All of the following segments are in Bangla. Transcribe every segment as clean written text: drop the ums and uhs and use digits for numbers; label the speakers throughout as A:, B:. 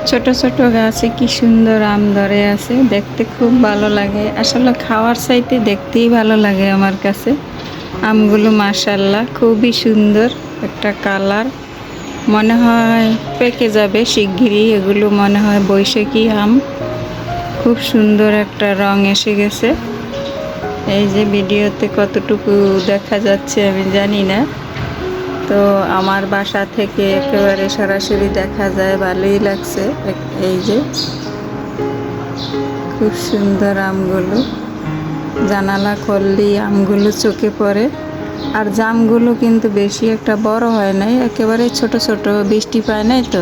A: ছোট ছোট গাছে কি সুন্দর আম ধরে আছে, দেখতে খুব ভালো লাগে। আসলে খাওয়ার চাইতে দেখতেই ভালো লাগে আমার কাছে। আমগুলো মাশাআল্লাহ খুবই সুন্দর একটা কালার, মনে হয় পেকে যাবে শিগগিরই। এগুলো মনে হয় বৈশাখী আম, খুব সুন্দর একটা রং এসে গেছে। এই যে ভিডিওতে কতটুকু দেখা যাচ্ছে আমি জানি না, তো আমার বাসা থেকে একেবারে সরাসরি দেখা যায়, ভালোই লাগছে। এই যে খুব সুন্দর আমগুলো, জানালা খুললেই আমগুলো চোখে পড়ে। আর জামগুলো কিন্তু বেশি একটা বড় হয় নাই, একেবারে ছোট ছোট, বৃষ্টি পায় নাই তো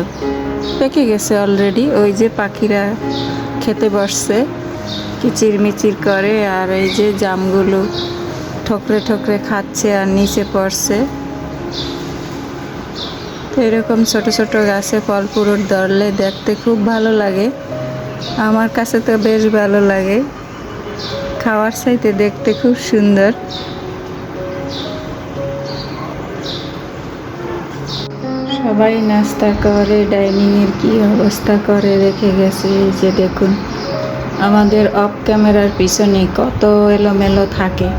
A: পেকে গেছে অলরেডি। ওই যে পাখিরা খেতে বসছে, কিচির মিচির করে, আর এই যে জামগুলো ঠোকরে ঠোকরে খাচ্ছে আর নিচে পড়ছে। তো এরকম ছোট ছোট গাছে ফল ফুরুট ধরলে দেখতে খুব ভালো লাগে। আমার কাছে তো বেশ ভালো লাগে, খাওয়ার চাইতে দেখতে খুব সুন্দর। সবাই নাস্তা করে, ডাইনিংয়ের কি অবস্থা করে রেখে গেছে। এই যে দেখুন, আমাদের অফ ক্যামেরার পিছনে কত এলোমেলো থাকে,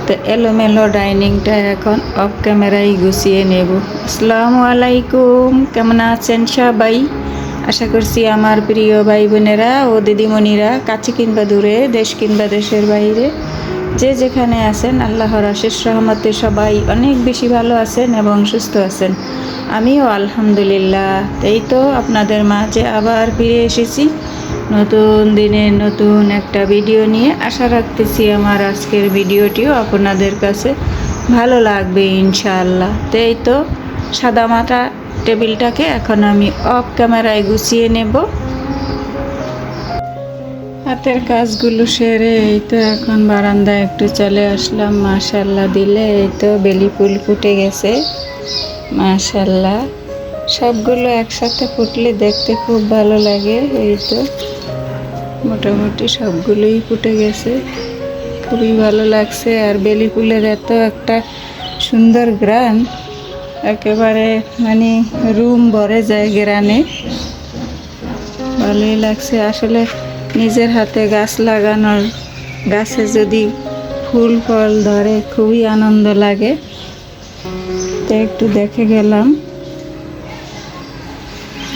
A: তো এলোমেলো ডাইনিংটা এখন অফ ক্যামেরায় গুছিয়ে নেব। আসসালামু আলাইকুম, কেমন আছেন সবাই? আশা করছি আমার প্রিয় ভাই বোনেরা ও দিদিমণিরা, কাছে কিংবা দূরে, দেশ কিংবা দেশের বাইরে, যে যেখানে আছেন, আল্লাহর অশেষ রহমতে সবাই অনেক বেশি ভালো আছেন এবং সুস্থ আছেন। আমিও আলহামদুলিল্লাহ। এই তো আপনাদের মাঝে আবার ফিরে এসেছি নতুন দিনে নতুন একটা ভিডিও নিয়ে। আশা রাখতেছি আমার আজকের ভিডিওটিও আপনাদের কাছে ভালো লাগবে ইনশাআল্লাহ। তো এই তো সাদামাটা টেবিলটাকে এখন আমি অফ ক্যামেরায় গুছিয়ে নেব। হাতের কাজগুলো সেরে এই তো এখন বারান্দায় একটু চলে আসলাম। মাশাআল্লাহ দিলে এই তো বেলি ফুল ফুটে গেছে মাশাআল্লাহ। সবগুলো একসাথে ফুটলে দেখতে খুব ভালো লাগে। এই তো মোটামুটি সবগুলোই ফুটে গেছে, খুবই ভালো লাগছে। আর বেলি ফুলের এত একটা সুন্দর ঘ্রাণ, একেবারে মানে রুম ভরে যায় ঘ্রাণে, ভালোই লাগছে। আসলে নিজের হাতে গাছ লাগানোর, গাছে যদি ফুল ফল ধরে খুবই আনন্দ লাগে। তো একটু দেখে গেলাম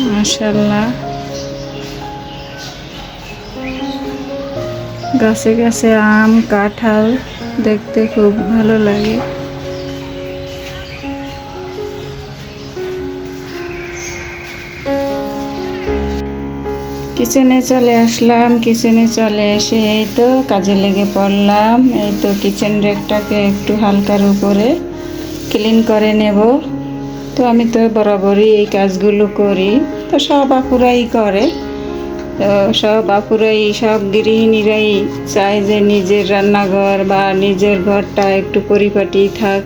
A: মাশাআল্লাহ। গাছে গাছে আম, কাঁঠাল, দেখতে খুব ভালো লাগে। কিচেনে চলে আসলাম। কিচেনে চলে এসে এই তো কাজে লেগে পড়লাম। এই তো কিচেন রেকটাকে একটু হালকার উপরে ক্লিন করে নেব। তো আমি তো বরাবরই এই কাজগুলো করি, তো সব আপুরাই করে। তো সব আপুরাই, সব গৃহিণীরাই চায় যে নিজের রান্নাঘর বা নিজের ঘরটা একটু পরিপাটি থাক।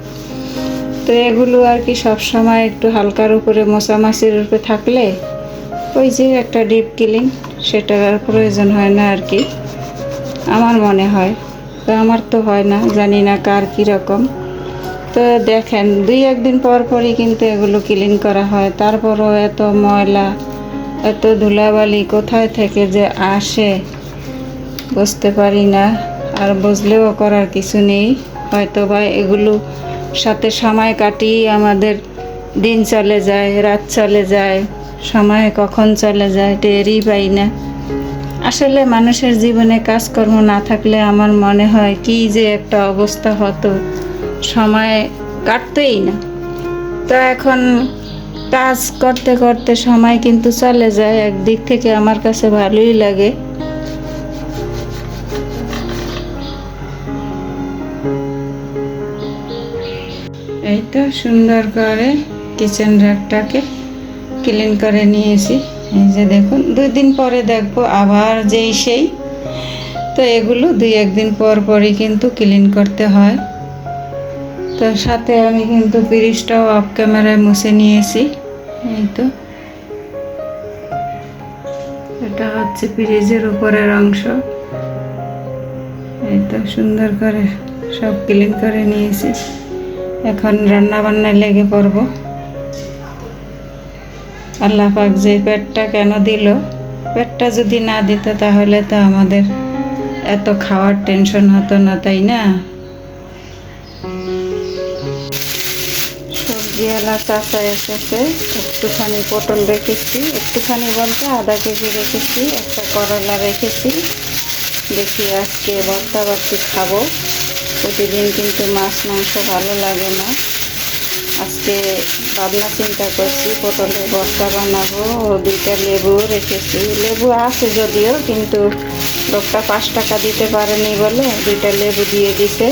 A: তো এগুলো আর কি সব সময় একটু হালকার উপরে মোছামাছির উপরে থাকলে ওই যে একটা ডিপ ক্লিন, সেটার আর প্রয়োজন হয় না আর কি, আমার মনে হয়। তো আমার তো হয় না, জানি না কার কীরকম। তো দেখেন, দুই একদিন পর পরই কিন্তু এগুলো ক্লিন করা হয়, তারপরও এত ময়লা, এত ধুলাবালি কোথায় থেকে যে আসে বুঝতে পারি না। আর বুঝলেও করার কিছু নেই, হয়তো বা এগুলো সাথে সময় কাটিয়ে আমাদের দিন চলে যায়, রাত চলে যায়, সময় কখন চলে যায় টেরই পাই না। আসলে মানুষের জীবনে কাজকর্ম না থাকলে আমার মনে হয় কি যে একটা অবস্থা হতো, সময় কাটতেই না। তো এখন কাজ করতে করতে সময় কিন্তু চলে যায়, একদিক থেকে আমার কাছে ভালোই লাগে। এই তো সুন্দর করে কিচেন র্যাকটাকে ক্লিন করে নিয়েছি। এই যে দেখুন, 2 দিন পরে দেখবো আবার যেই সেই। তো এগুলো 2-1 দিন পর পরই কিন্তু ক্লিন করতে হয়। তো সাথে আমি কিন্তু ফ্রিজটাও অফ ক্যামেরায় মুছে নিয়েছি। এই তো এটা হচ্ছে ফ্রিজের উপরের অংশ। এই তো সুন্দর করে সব ক্লিন করে নিয়েছি। এখন রান্না বান্নায় লেগে পড়ব। আল্লাহ পাক যে পেটটা কেন দিল, পেটটা যদি না দিত তাহলে তো আমাদের এত খাওয়ার টেনশন হতো না, তাই না? সবজিওয়ালা চাচা এসেছে, একটুখানি পটল রেখেছি, একটুখানি বলতে আধা কেজি রেখেছি, একটা করলা রেখেছি। দেখি আজকে ভর্তা ভর্তি খাবো। প্রতিদিন কিন্তু মাছ মাংস ভালো লাগে না। আজকে ভাবনা চিন্তা করছি পটলের ভর্তা বানাবো। ও 2টা লেবু রেখেছি, লেবু আছে যদিও, কিন্তু লোকটা 5 টাকা দিতে পারেনি বলে 2টা লেবু দিয়ে দিছে।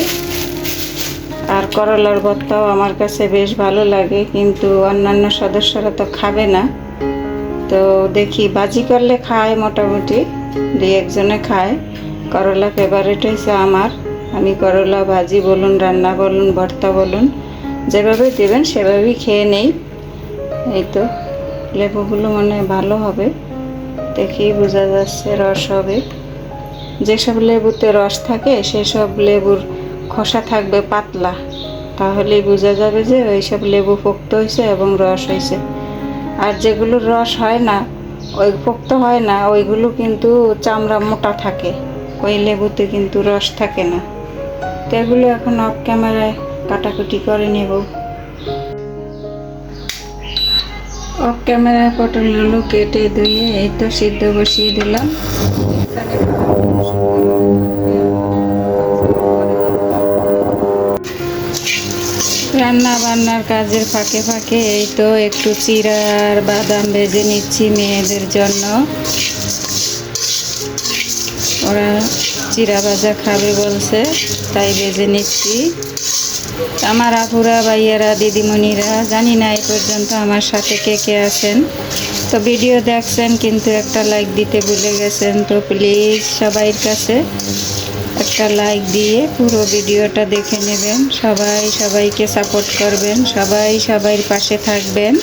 A: আর করলার ভর্তাও আমার কাছে বেশ ভালো লাগে, কিন্তু অন্যান্য সদস্যরা তো খাবে না। তো দেখি ভাজি করলে খায়, মোটামুটি 2-1 জনে খায়। করলা ফেভারিট হয়েছে আমার। আমি করলা ভাজি বলুন, রান্না বলুন, ভর্তা বলুন, যেভাবে দেবেন সেভাবেই খেয়ে নেই। এই তো লেবুগুলো মনে ভালো হবে, দেখেই বোঝা যাচ্ছে রস হবে। যেসব লেবুতে রস থাকে সেসব লেবুর খোসা থাকবে পাতলা, তাহলেই বোঝা যাবে যে ওইসব লেবু পোক্ত হয়েছে এবং রস হয়েছে। আর যেগুলোর রস হয় না, ওই পোক্ত হয় না, ওইগুলো কিন্তু চামড়া মোটা থাকে, ওই লেবুতে কিন্তু রস থাকে না। তো এগুলো এখন অফ ক্যামেরায় কাটাকুটি করে নেব। অফ ক্যামেরায় পটলগুলো কেটে ধুয়ে এই তো সিদ্ধ বসিয়ে দিলাম। রান্না বান্নার কাজের ফাঁকে ফাঁকে এই তো একটু চিড়া আর বাদাম ভেজে নিচ্ছি মেয়েদের জন্য। ওরা চিড়া ভাজা খাবে বলছে, তাই ভেজে নিচ্ছি। আমার আপুরা, ভাইয়েরা, দিদিমণিরা, জানি না এই পর্যন্ত আমার সাথে কে কে আছেন। তো ভিডিও দেখছেন কিন্তু একটা লাইক দিতে ভুলে গেছেন, তো প্লিজ সবাইয়ের কাছে একটা লাইক দিয়ে পুরো ভিডিওটা দেখে নেবেন। সবাই সবাইকে সাপোর্ট করবেন, সবাই সবাইয়ের পাশে থাকবেন,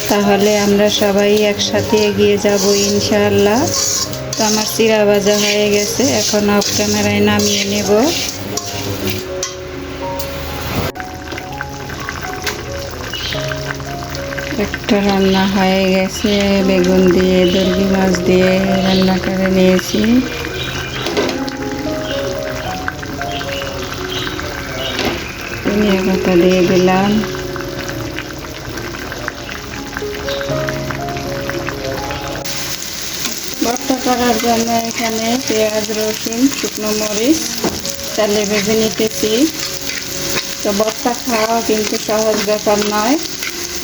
A: তাহলে আমরা সবাই একসাথে এগিয়ে যাব ইনশাআল্লাহ। তো আমার চিড়া ভাজা হয়ে গেছে, এখন অফ ক্যামেরায় নামিয়ে নেব। একটা রান্না হয়ে গেছে, বেগুন দিয়ে দর্গি মাছ দিয়ে রান্না করে নিয়েছি। ধনিয়া পাতা দিয়ে দিলাম। ভর্তা করার জন্য এখানে পেঁয়াজ, রসুন, শুকনো মরিচ তেলে ভেজে নিতেছি। তো ভর্তা খাওয়া কিন্তু সহজ ব্যাপার নয়।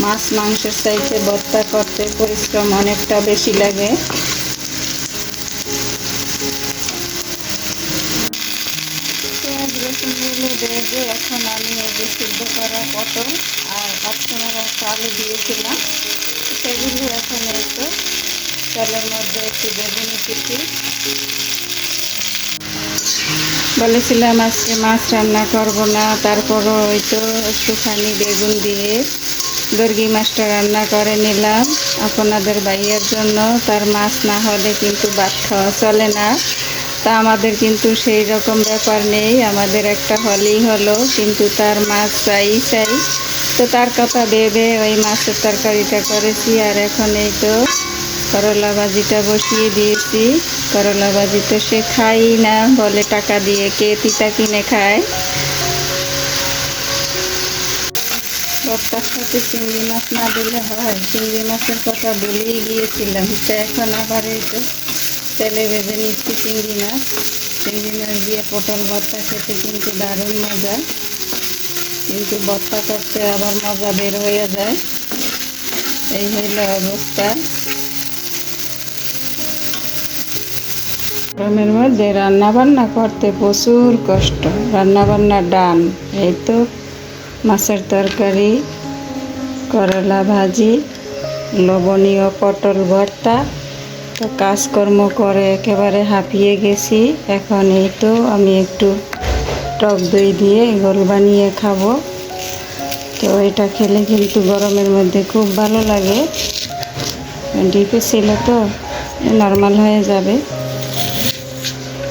A: মাছ মাংসের চাইতে ভর্তা করতে পরিশ্রম অনেকটা বেশি লাগে। পেঁয়াজ রসুনগুলো ভেজে এখন আমি এই যে সিদ্ধ করা পটল আর অপশনের একটা আলু দিয়েছিলাম, সেগুলো এখন একটু তেলের মধ্যে একটু ভেজে নিতেছি। বলেছিলাম আজকে মাছ রান্না করব না, তারপরও ওই তো একটুখানি বেগুন দিয়ে দর্গি মাছটা রান্না করে নিলাম আপনাদের ভাইয়ের জন্য। তার মাছ না হলে কিন্তু ভাত খাওয়া চলে না। তা আমাদের কিন্তু সেই রকম ব্যাপার নেই, আমাদের একটা হলেই হলো, কিন্তু তার মাছ চাই চাই। তো তার কথা ভেবে ওই মাছের তরকারিটা করেছি। আর এখন এই তো করলা ভাজিটা বসিয়ে দিয়েছি। করলা ভাজি তো সে খাই না, বলে টাকা দিয়ে কে তিতা কিনে খায়। ভর্তার সাথে চিংড়ি মাছ না দিলে হয়, চিংড়ি মাছের কথা ভুলেই গিয়েছিলাম। তো এখন আবার এই তো তেলে ভেজে নিচ্ছি চিংড়ি মাছ। চিংড়ি মাছ দিয়ে পটল ভর্তা খেতে কিন্তু দারুণ মজা, কিন্তু ভর্তা করতে আবার মজা বের হয়ে যায়। এই হইল অবস্থা। গরমের মধ্যে রান্না বান্না করতে প্রচুর কষ্ট, রান্না বান্না ডান। এই তো মাছের তরকারি, করলা ভাজি, লবণীয় পটল ভর্তা। তো কাজকর্ম করে একেবারে হাঁপিয়ে গেছি। এখন এই তো আমি একটু টক দই দিয়ে গোল বানিয়ে খাবো। তো এটা খেলে কিন্তু গরমের মধ্যে খুব ভালো লাগে। ডিপে ছিল তো নর্মাল হয়ে যাবে।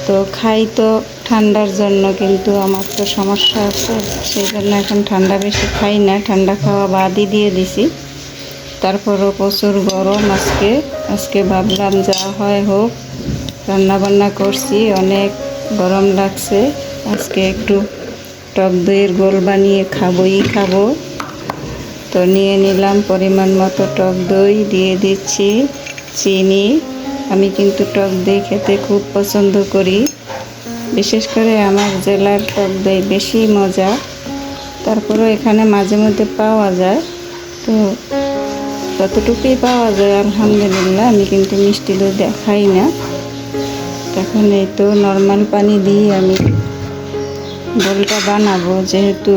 A: তো খাই তো ঠান্ডার জন্য, কিন্তু আমার তো সমস্যা আছে, সেই জন্য এখন ঠান্ডা বেশি খাই না, ঠান্ডা খাওয়া বাদই দিয়ে দিছি। তারপরও প্রচুর গরম আজকে ভাবলাম যা হয় হোক, রান্না বান্না করছি, অনেক গরম লাগছে। আজকে একটু টক দইয়ের গোল বানিয়ে খাবো। তো নিয়ে নিলাম পরিমাণ মতো টক দই, দিয়ে দিচ্ছি চিনি। আমি কিন্তু টক দই খেতে খুব পছন্দ করি, বিশেষ করে আমার জেলার টক দই বেশি মজা। তারপরেও এখানে মাঝে মধ্যে পাওয়া যায়, তো যতটুকুই পাওয়া যায় আলহামদুলিল্লাহ। আমি কিন্তু মিষ্টি দই খাই না। এখন এই তো নর্মাল পানি দিয়ে আমি গোলটা বানাবো, যেহেতু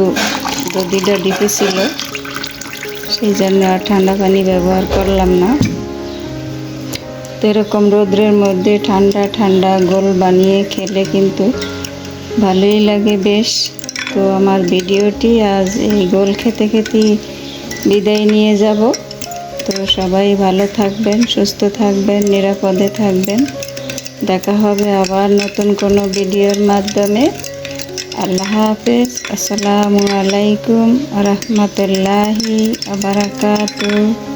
A: দধিটা ডিপে ছিল সেই জন্য আর ঠান্ডা পানি ব্যবহার করলাম না। তো এরকম রোদ্রের মধ্যে ঠান্ডা ঠান্ডা গোল বানিয়ে খেলে কিন্তু ভালোই লাগে বেশ। তো আমার ভিডিওটি আজ এই গোল খেতে খেতেই বিদায় নিয়ে যাব। তো সবাই ভালো থাকবেন, সুস্থ থাকবেন, নিরাপদে থাকবেন। দেখা হবে আবার নতুন কোনো ভিডিওর মাধ্যমে। আল্লাহ হাফেজ। আসসালামু আলাইকুম ওয়া রাহমাতুল্লাহি ওয়া বারাকাতুহু।